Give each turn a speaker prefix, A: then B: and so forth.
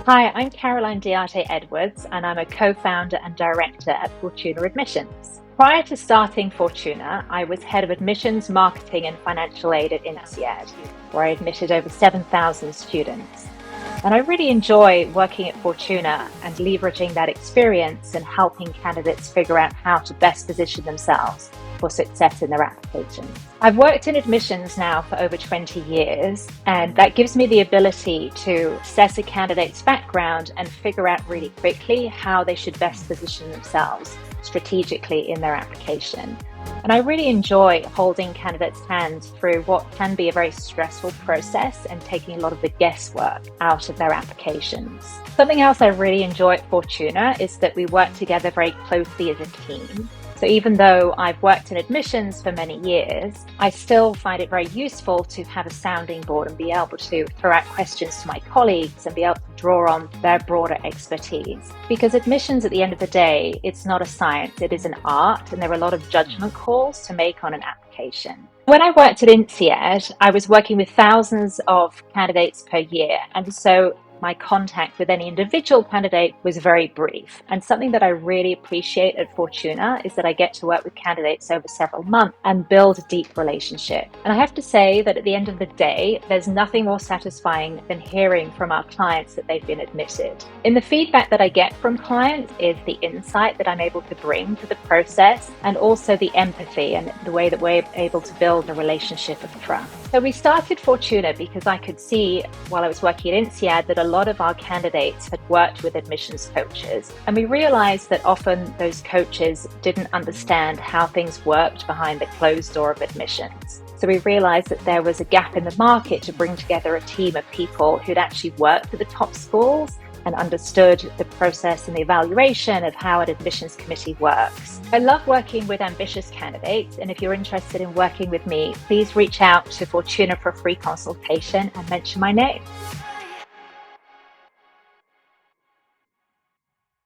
A: Hi, I'm Diarte Edwards, and I'm a co-founder and director at Fortuna Admissions. Prior to starting Fortuna, I was head of admissions, marketing, and financial aid at INSEAD, where I admitted over 7,000 students. And I really enjoy working at Fortuna and leveraging that experience and helping candidates figure out how to best position themselves for success in their applications. I've worked in admissions now for over 20 years, and that gives me the ability to assess a candidate's background and figure out really quickly how they should best position themselves strategically in their application. And I really enjoy holding candidates' hands through what can be a very stressful process and taking a lot of the guesswork out of their applications. Something else I really enjoy at Fortuna is that we work together very closely as a team. So even though I've worked in admissions for many years, I still find it very useful to have a sounding board and be able to throw out questions to my colleagues and be able to draw on their broader expertise. Because admissions, at the end of the day, it's not a science, it is an art, and there are a lot of judgment calls to make on an application. When I worked at INSEAD, I was working with thousands of candidates per year, and so my contact with any individual candidate was very brief. And something that I really appreciate at Fortuna is that I get to work with candidates over several months and build a deep relationship. And I have to say that at the end of the day, there's nothing more satisfying than hearing from our clients that they've been admitted. In the feedback that I get from clients is the insight that I'm able to bring to the process, and also the empathy and the way that we're able to build a relationship of trust. So we started Fortuna because I could see while I was working at INSEAD that a lot of our candidates had worked with admissions coaches. And we realized that often those coaches didn't understand how things worked behind the closed door of admissions. So we realized that there was a gap in the market to bring together a team of people who'd actually worked at the top schools and understood the process and the evaluation of how an admissions committee works. I love working with ambitious candidates, and if you're interested in working with me, please reach out to Fortuna for a free consultation and mention my name.